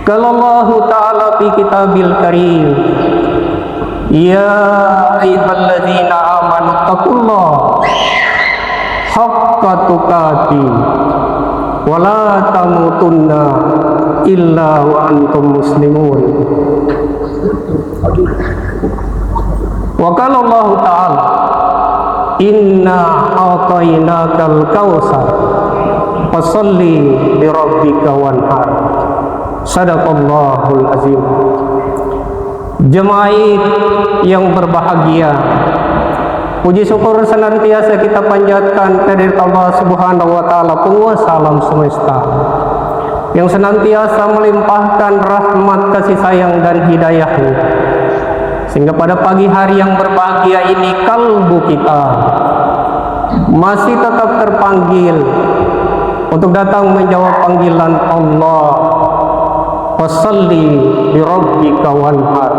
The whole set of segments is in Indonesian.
Qala Allah Ta'ala fi kitabil karim, ya ayyuhalladzina amanu taqullaha haqqa tuqatih wa la tamutunna illa wa antum muslimun. Wa qala Allah Ta'ala, inna a'tainakal kautsar fasalli li rabbika wanhar. Sadaqallahul azim. Jemaah yang berbahagia, puji syukur senantiasa kita panjatkan kehadirat Allah Subhanahu wa taala, penguasa alam semesta, yang senantiasa melimpahkan rahmat, kasih sayang dan hidayah-Nya, sehingga pada pagi hari yang berbahagia ini kalbu kita masih tetap terpanggil untuk datang menjawab panggilan Allah. Fasalli li rabbika wanhar.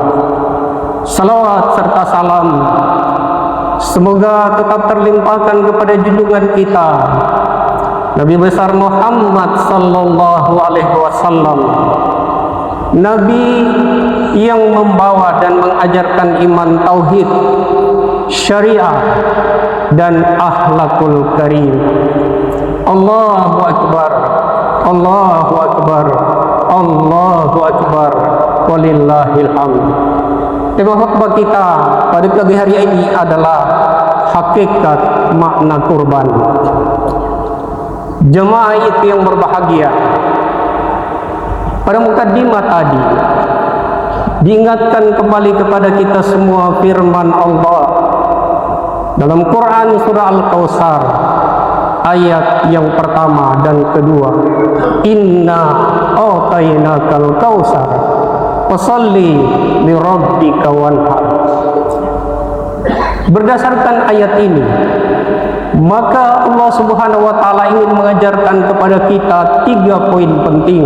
Salawat serta salam semoga tetap terlimpahkan kepada junjungan kita Nabi besar Muhammad sallallahu alaihi wasallam, Nabi yang membawa dan mengajarkan iman, tauhid, syariah dan akhlakul karim. Allahu akbar, Allahu akbar, Allahu akbar, walillahil hamd. Tema khutbah kita pada pagi hari ini adalah hakikat makna kurban. Jemaah itu yang berbahagia, pada mukadimah tadi diingatkan kembali kepada kita semua firman Allah dalam Quran surah Al-Kautsar ayat yang pertama dan kedua, inna a'tainakal kautsar fasalli li rabbika wanhar. Berdasarkan ayat ini, maka Allah Subhanahu wa taala ingin mengajarkan kepada kita 3 poin penting.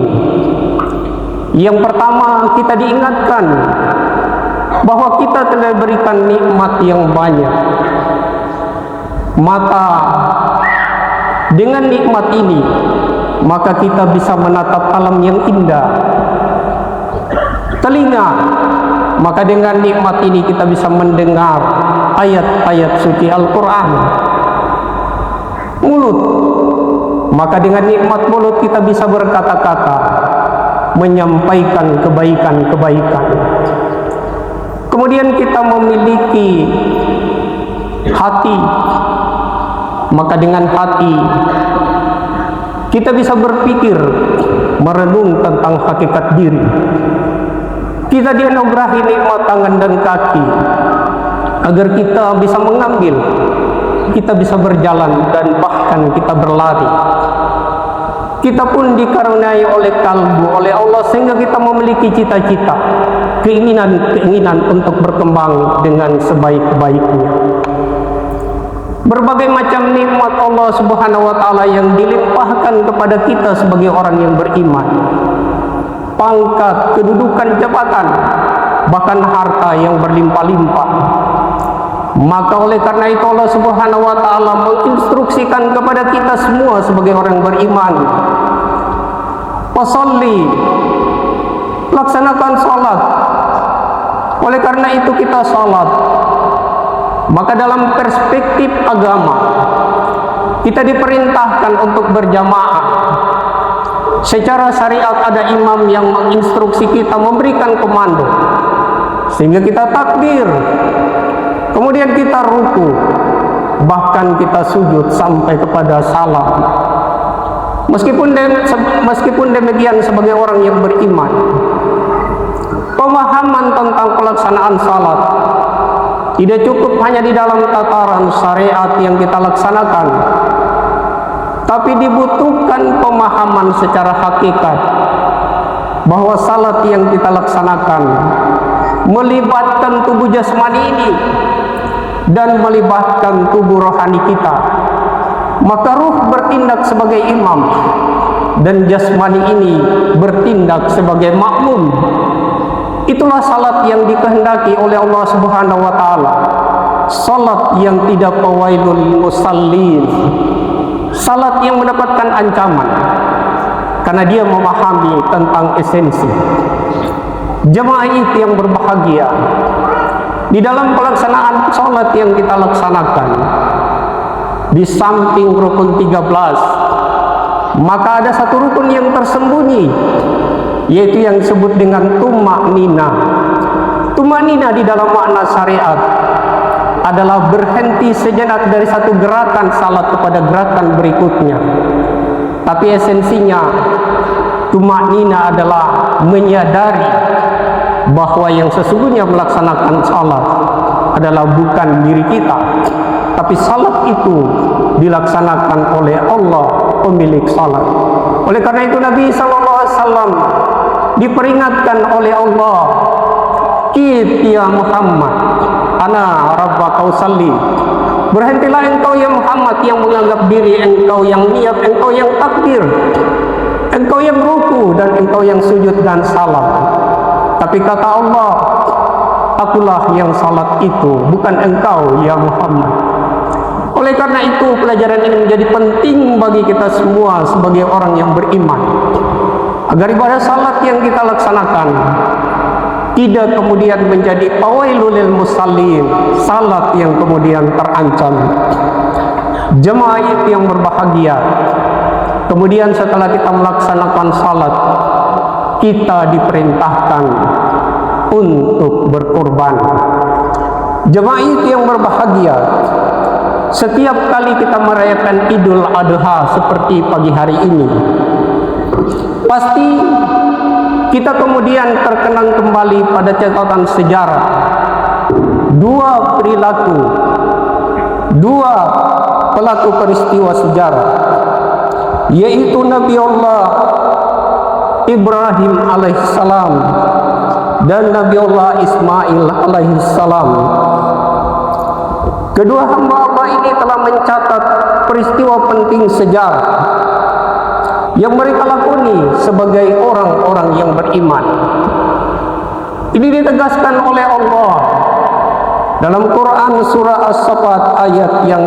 Yang pertama, kita diingatkan bahwa kita telah diberikan nikmat yang banyak. Maka dengan nikmat ini, maka kita bisa menatap alam yang indah. Telinga, maka dengan nikmat ini kita bisa mendengar ayat-ayat suci Al-Quran. Mulut, maka dengan nikmat mulut kita bisa berkata-kata, menyampaikan kebaikan-kebaikan. Kemudian kita memiliki hati, maka dengan hati kita bisa berpikir, merenung tentang hakikat diri. Kita dianugerahi nikmat tangan dan kaki agar kita bisa mengambil, kita bisa berjalan dan bahkan kita berlari. Kita pun dikaruniai oleh kalbu, oleh Allah, sehingga kita memiliki cita-cita, keinginan-keinginan untuk berkembang dengan sebaik-baiknya. Berbagai macam nikmat Allah Subhanahu wa taala yang dilimpahkan kepada kita sebagai orang yang beriman. Pangkat, kedudukan, jabatan, bahkan harta yang berlimpah-limpah. Maka oleh karena itu Allah Subhanahu wa taala menginstruksikan kepada kita semua sebagai orang beriman, fasalli, laksanakan salat. Oleh karena itu kita salat. Maka dalam perspektif agama, kita diperintahkan untuk berjamaah. Secara syariat ada imam yang menginstruksi kita, memberikan komando, sehingga kita takbir, kemudian kita ruku, bahkan kita sujud sampai kepada salam. Meskipun demikian, sebagai orang yang beriman, pemahaman tentang pelaksanaan salat tidak cukup hanya di dalam tataran syariat yang kita laksanakan, tapi dibutuhkan pemahaman secara hakikat bahwa salat yang kita laksanakan melibatkan tubuh jasmani ini dan melibatkan tubuh rohani kita. Maka ruh bertindak sebagai imam dan jasmani ini bertindak sebagai makmum. Itulah salat yang dikehendaki oleh Allah Subhanahu wa taala. Salat yang tidak fawailul musallin, salat yang mendapatkan ancaman. karena dia memahami tentang esensi. Jemaah itu yang berbahagia, di dalam pelaksanaan sholat yang kita laksanakan, di samping rukun 13, maka ada satu rukun yang tersembunyi, yaitu yang disebut dengan tumaknina. Tumaknina di dalam makna syariat adalah berhenti sejenak dari satu gerakan salat kepada gerakan berikutnya. Tapi esensinya, tumaknina adalah menyadari bahwa yang sesungguhnya melaksanakan salat adalah bukan diri kita, tapi salat itu dilaksanakan oleh Allah, pemilik salat. Oleh karena itu Nabi SAW diperingatkan oleh Allah, "Qif ya Muhammad, ana rabbaka usalli." Berhentilah engkau ya Muhammad yang menganggap diri engkau yang niat, engkau yang takbir, engkau yang ruku, dan engkau yang sujud dan salam. Tapi kata Allah, akulah yang salat itu, bukan engkau ya Muhammad. Oleh karena itu pelajaran ini menjadi penting bagi kita semua sebagai orang yang beriman, agar ibadah salat yang kita laksanakan tidak kemudian menjadi fawailul lil musallin, salat yang kemudian terancam. Jemaah itu yang berbahagia, kemudian setelah kita melaksanakan salat, kita diperintahkan untuk berkorban. Jemaah itu yang berbahagia, setiap kali kita merayakan Idul Adha seperti pagi hari ini, pasti kita kemudian terkenang kembali pada catatan sejarah dua perilaku, dua pelaku peristiwa sejarah, yaitu Nabi Allah Ibrahim alaihissalam dan Nabi Allah Ismail alaihissalam. Kedua hamba Allah ini telah mencatat peristiwa penting sejarah yang mereka lakoni sebagai orang-orang yang beriman. Ini ditegaskan oleh Allah dalam Quran surah As-Saffat ayat yang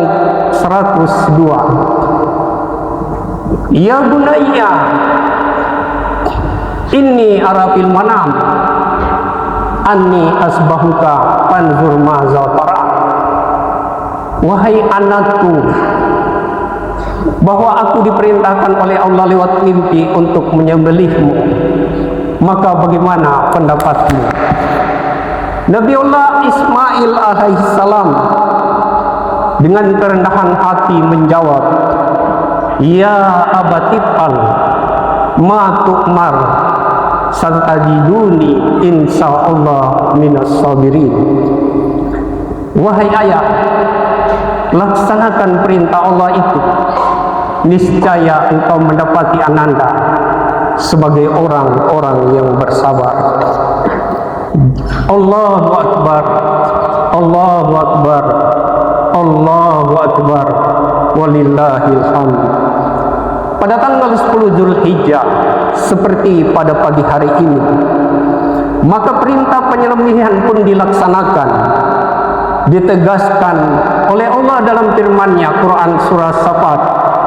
102. Ya bunayya, inni ara fil manam anni asbahuka fanzur maza tara. Wahai anakku, bahwa aku diperintahkan oleh Allah lewat mimpi untuk menyembelihmu, maka bagaimana pendapatmu? Nabi Allah Ismail alaihissalam dengan kerendahan hati menjawab, ya abatifal ma tu'mar satajiduni insyaallah minas sabirin. Wahai ayah, laksanakan perintah Allah itu, niscaya engkau mendapati ananda sebagai orang-orang yang bersabar. Allahu Akbar, Allahu Akbar, Allahu Akbar, walillahil hamd. Pada tanggal 10 Zulhijjah, seperti pada pagi hari ini, maka perintah penyembelihan pun dilaksanakan, ditegaskan oleh Allah dalam firman-Nya, Quran surah Saffat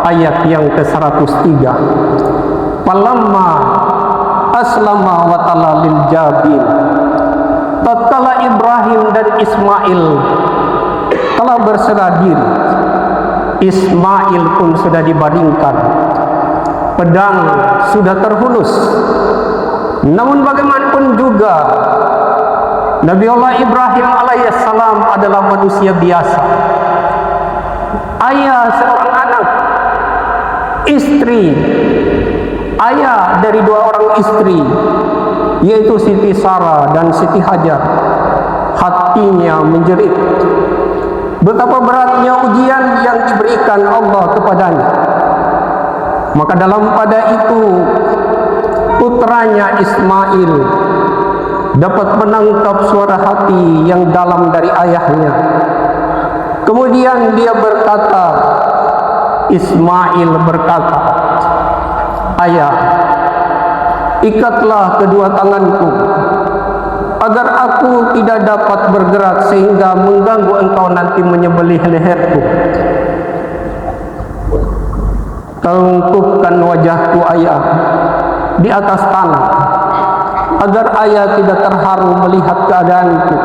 ayat yang ke-103. Falamma aslama wa talalil jabin, tatkala Ibrahim dan Ismail telah berserah diri, Ismail pun sudah dibaringkan, pedang sudah terhunus. Namun bagaimanapun juga Nabi Allah Ibrahim alaihissalam adalah manusia biasa, ayah seorang anak, istri, ayah dari dua orang istri, yaitu Siti Sarah dan Siti Hajar. Hatinya menjerit betapa beratnya ujian yang diberikan Allah kepadanya. Maka dalam pada itu putranya Ismail dapat menangkap suara hati yang dalam dari ayahnya. Kemudian dia berkata, Ismail berkata, ayah, ikatlah kedua tanganku agar aku tidak dapat bergerak sehingga mengganggu engkau nanti menyembelih leherku. Telungkupkan wajahku ayah di atas tanah, agar ayah tidak terharu melihat keadaanku,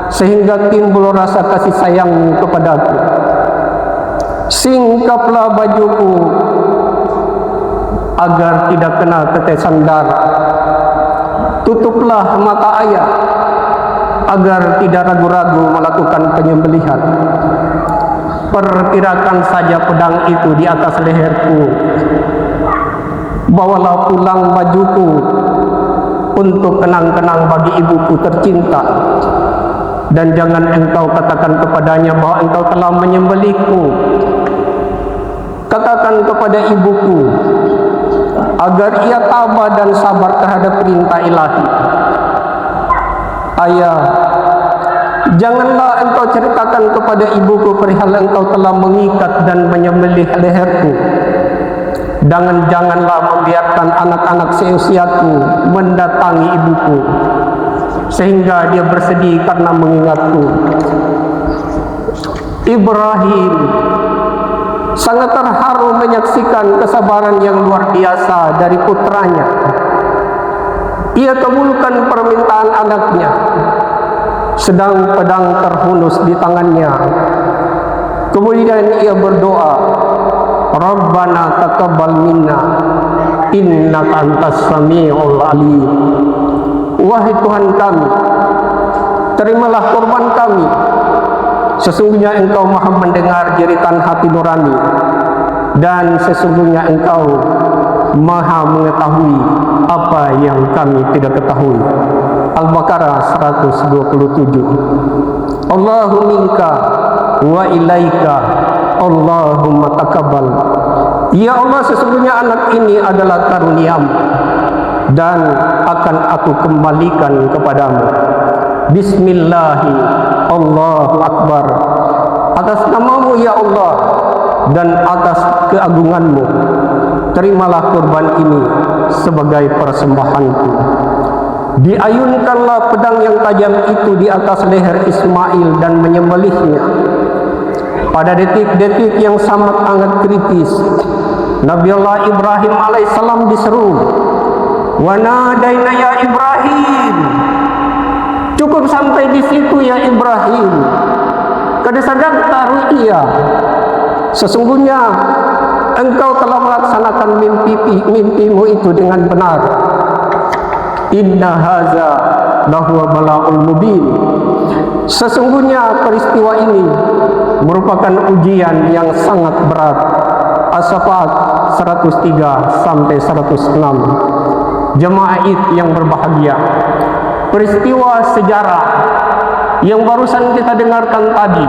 sehingga timbul rasa kasih sayang kepadaku. Singkaplah bajuku agar tidak kena tetesan darah. Tutuplah mata ayah agar tidak ragu-ragu melakukan penyembelihan. Perkirakan saja pedang itu di atas leherku. Bawalah pulang bajuku untuk kenang-kenang bagi ibuku tercinta. Dan jangan engkau katakan kepadanya bahwa engkau telah menyembelihku. Katakan kepada ibuku agar ia tabah dan sabar terhadap perintah ilahi. Ayah, janganlah engkau ceritakan kepada ibuku perihal engkau telah mengikat dan menyembelih leherku. Dan janganlah membiarkan anak-anak seusiaku mendatangi ibuku, sehingga dia bersedih karena mengingatku. Ibrahim sangat terharu menyaksikan kesabaran yang luar biasa dari putranya. Ia kabulkan permintaan anaknya, sedang pedang terhunus di tangannya. Kemudian ia berdoa, Rabbana taqabbal minna innaka antas samiul alim. Wahai Tuhan kami, terimalah korban kami. Sesungguhnya engkau maha mendengar jeritan hati nurani, dan sesungguhnya engkau maha mengetahui apa yang kami tidak ketahui. Al-Baqarah 127. Allahu minka wa ilaika Allahumma taqabbal. Ya Allah, sesungguhnya anak ini adalah karuniamu dan akan aku kembalikan kepadamu. Bismillahi Allahu Akbar. Atas namamu ya Allah dan atas keagunganmu, terimalah kurban ini sebagai persembahanku. Diayunkanlah pedang yang tajam itu di atas leher Ismail dan menyembelihnya. Pada detik-detik yang sangat kritis, Nabiullah Ibrahim alaihissalam diseru, wa nadaina ya Ibrahim. Cukup sampai di situ ya Ibrahim. Kada sadaqta ru'ya. Sesungguhnya engkau telah melaksanakan mimpimu itu dengan benar. Inna haza lahuwa bala'ul mubin. Sesungguhnya peristiwa ini merupakan ujian yang sangat berat. As-Saffat 103 sampai 106. Jemaah Id yang berbahagia, peristiwa sejarah yang barusan kita dengarkan tadi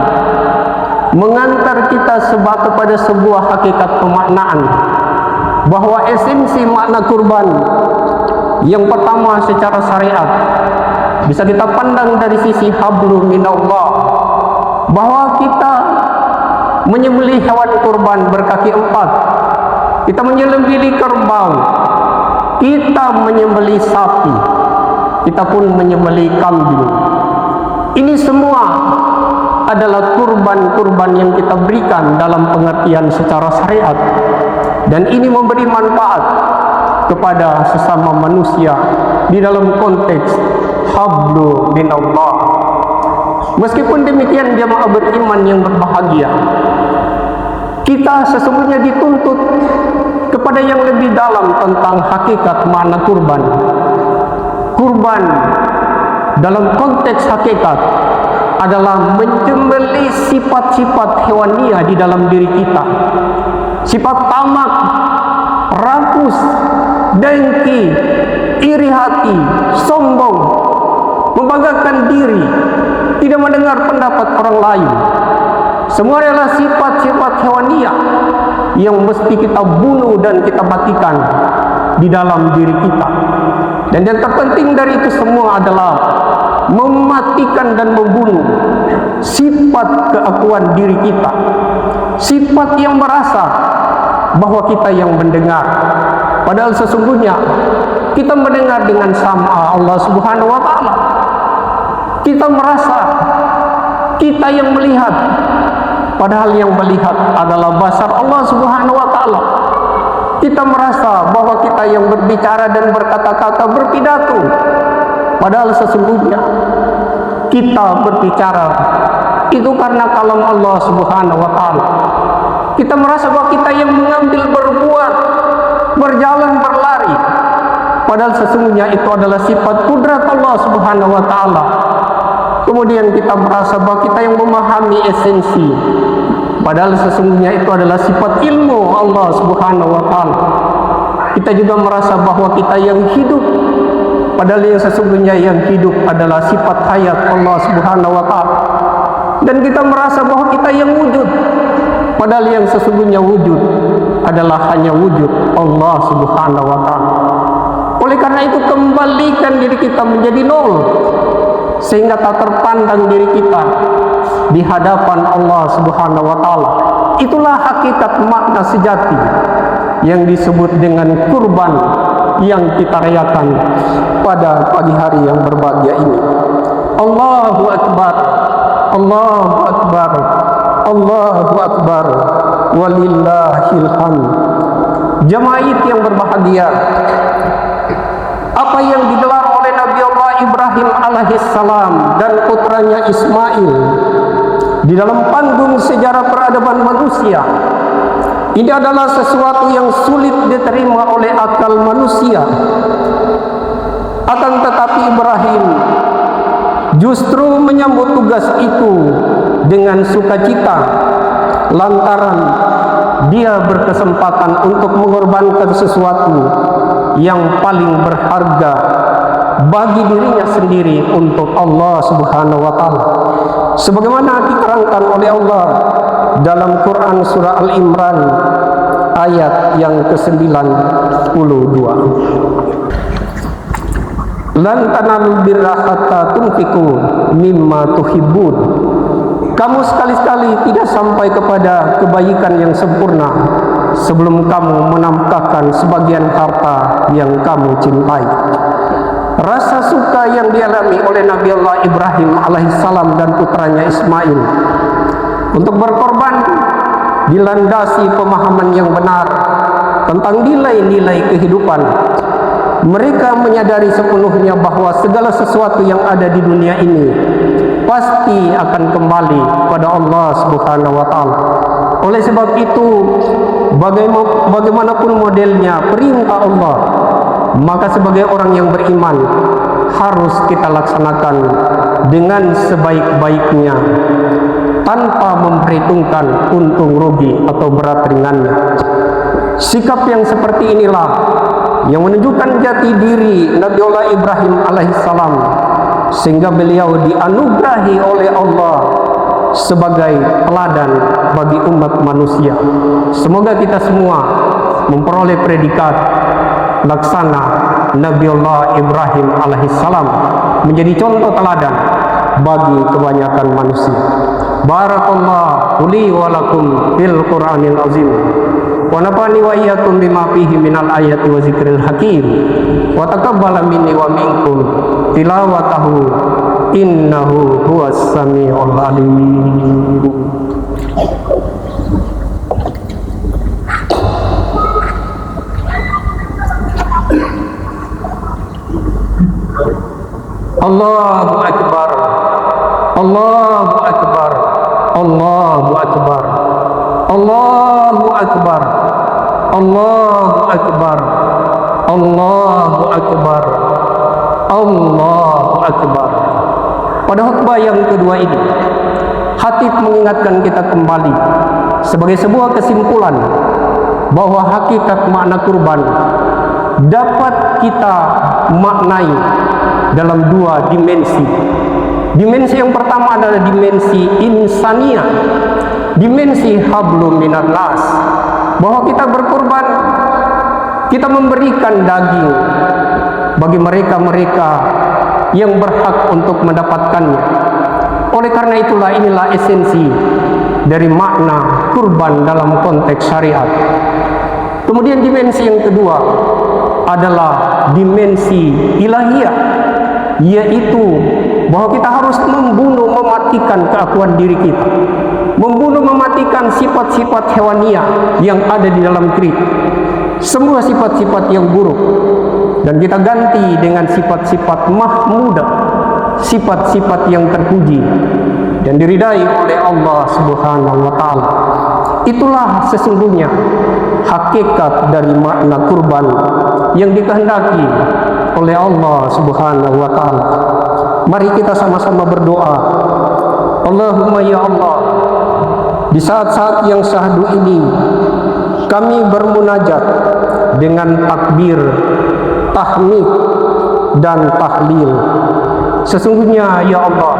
mengantar kita kepada sebuah hakikat pemaknaan bahwa esensi makna kurban yang pertama secara syariat bisa kita pandang dari sisi hablum minallah, bahwa kita menyembelih hewan kurban berkaki empat, kita menyembelih kerbau, kita menyembelih sapi, kita pun menyembelih kambing. Ini semua adalah kurban-kurban yang kita berikan dalam pengertian secara syariat, dan ini memberi manfaat kepada sesama manusia di dalam konteks hablu minallah. Meskipun demikian, jemaah beriman yang berbahagia, kita sesungguhnya dituntut kepada yang lebih dalam tentang hakikat makna kurban. Kurban dalam konteks hakikat adalah menyembelih sifat-sifat hewaniah di dalam diri kita. Sifat tamak, rakus, dengki, iri hati, sombong, membanggakan diri, tidak mendengar pendapat orang lain. Semua adalah sifat-sifat hewaniah yang mesti kita bunuh dan kita matikan di dalam diri kita. Dan yang terpenting dari itu semua adalah mematikan dan membunuh sifat keakuan diri kita, sifat yang merasa bahwa kita yang mendengar, padahal sesungguhnya kita mendengar dengan sama Allah Subhanahu wa Ta'ala. Kita merasa kita yang melihat, padahal yang melihat adalah basar Allah Subhanahu wa taala. Kita merasa bahwa kita yang berbicara dan berkata-kata, berpidato, padahal sesungguhnya kita berbicara itu karena kalam Allah Subhanahu wa taala. Kita merasa bahwa kita yang mengambil, berbuat, berjalan, berlari, padahal sesungguhnya itu adalah sifat kudrat Allah Subhanahu wa taala. Kemudian kita merasa bahwa kita yang memahami esensi, padahal sesungguhnya itu adalah sifat ilmu Allah Subhanahu wa taala. Kita juga merasa bahwa kita yang hidup, padahal yang sesungguhnya yang hidup adalah sifat hayat Allah Subhanahu wa taala. Dan kita merasa bahwa kita yang wujud, padahal yang sesungguhnya wujud adalah hanya wujud Allah Subhanahu wa taala. Oleh karena itu, kembalikan diri kita menjadi nol, sehingga tak terpandang diri kita di hadapan Allah Subhanahu wa taala. Itulah hakikat makna sejati yang disebut dengan kurban yang kita rayakan pada pagi hari yang berbahagia ini. Allahu akbar, Allahu akbar, Allahu akbar, walillahil hamd. Jemaah yang berbahagia, apa yang digelar oleh Nabi Allah Ibrahim alaihissalam dan putranya Ismail di dalam panggung sejarah peradaban manusia, ini adalah sesuatu yang sulit diterima oleh akal manusia. Akan tetapi Ibrahim justru menyambut tugas itu dengan sukacita, lantaran dia berkesempatan untuk mengorbankan sesuatu yang paling berharga bagi dirinya sendiri untuk Allah Subhanahu wa taala, sebagaimana diterangkan oleh Allah dalam Quran surah Al-Imran ayat yang ke-92. Lan tanalul birra hatta tunfiqu mimma tuhibbun. Kamu sekali-kali tidak sampai kepada kebaikan yang sempurna sebelum kamu menafkahkan sebagian harta yang kamu cintai. Rasa suka yang dialami oleh Nabi Allah Ibrahim alaihissalam dan putranya Ismail untuk berkorban dilandasi pemahaman yang benar tentang nilai-nilai kehidupan. Mereka menyadari sepenuhnya bahwa segala sesuatu yang ada di dunia ini pasti akan kembali pada Allah Subhanahu wa taala. Oleh sebab itu, bagaimanapun modelnya perintah Allah, maka sebagai orang yang beriman harus kita laksanakan dengan sebaik-baiknya tanpa memperhitungkan untung rugi atau berat ringannya. Sikap yang seperti inilah yang menunjukkan jati diri Nabi Allah Ibrahim alaihissalam, sehingga beliau dianugerahi oleh Allah sebagai teladan bagi umat manusia. Semoga kita semua memperoleh predikat laksana Nabi Allah Ibrahim alaihissalam, menjadi contoh teladan bagi kebanyakan manusia. Barakallahu li wa lakum fil Qur'anil azim, wa nafa'ani wa iyyakum bima fihi minal ayati wa zikril hakim, wa taqabbala minni wa minkum tilawatahu innahu huwas samiul alim. Allahu akbar, Allahu akbar, Allahu akbar, Allahu akbar, Allahu akbar, Allahu akbar, Allahu akbar. Pada khutbah yang kedua ini, khatib mengingatkan kita kembali sebagai sebuah kesimpulan bahwa hakikat makna kurban dapat kita maknai dalam dua dimensi. Dimensi yang pertama adalah dimensi insaniah, dimensi hablum minan nas, bahwa kita berkurban, kita memberikan daging bagi mereka-mereka yang berhak untuk mendapatkannya. Oleh karena itulah, inilah esensi dari makna kurban dalam konteks syariat. Kemudian dimensi yang kedua adalah dimensi ilahiyah, yaitu bahwa kita harus membunuh, mematikan keakuan diri kita. membunuh, mematikan sifat-sifat hewaniah yang ada di dalam diri, semua sifat-sifat yang buruk, dan kita ganti dengan sifat-sifat mahmudah, sifat-sifat yang terpuji dan diridai oleh Allah Subhanahu wa taala. Itulah sesungguhnya hakikat dari makna kurban yang dikehendaki oleh Allah Subhanahu wa taala. Mari kita sama-sama berdoa. Allahumma ya Allah, di saat-saat yang syahdu ini kami bermunajat dengan takbir, tahmid dan tahlil. Sesungguhnya ya Allah,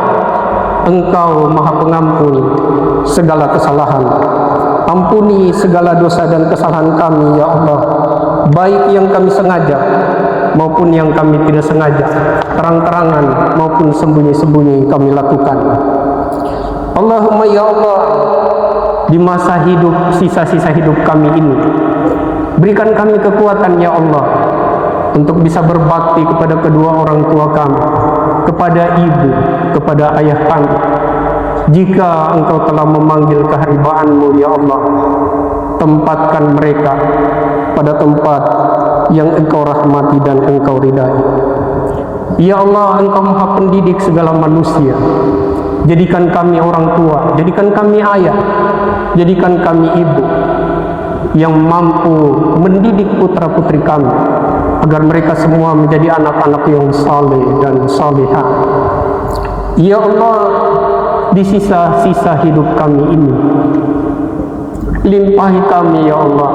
Engkau Maha Pengampun segala kesalahan. Ampuni segala dosa dan kesalahan kami ya Allah, baik yang kami sengaja maupun yang kami tidak sengaja, terang-terangan maupun sembunyi-sembunyi kami lakukan. Allahumma ya Allah, di masa hidup, sisa-sisa hidup kami ini, berikan kami kekuatan ya Allah untuk bisa berbakti kepada kedua orang tua kami, kepada ibu, kepada ayah kami. Jika Engkau telah memanggil keharibaanmu ya Allah, tempatkan mereka pada tempat yang Engkau rahmati dan Engkau ridai. Ya Allah, Engkau Maha Pendidik segala manusia. Jadikan kami orang tua, jadikan kami ayah, jadikan kami ibu yang mampu mendidik putra-putri kami agar mereka semua menjadi anak-anak yang saleh dan salihah. Ya Allah, di sisa-sisa hidup kami ini, limpahi kami ya Allah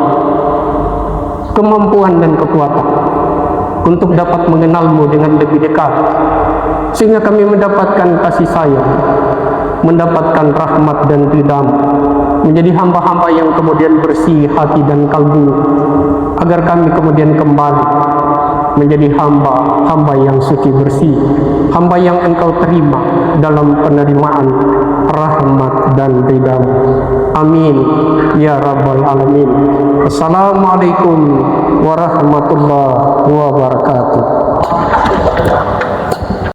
kemampuan dan kekuatan untuk dapat mengenalmu dengan lebih dekat, sehingga kami mendapatkan kasih sayang, mendapatkan rahmat dan ridha-Mu, menjadi hamba-hamba yang kemudian bersih hati dan kalbu, agar kami kemudian kembali menjadi hamba-hamba yang suci bersih, hamba yang Engkau terima dalam penerimaan rahmat dan ridha-Mu. Amin ya rabbal alamin. Assalamualaikum warahmatullahi wabarakatuh.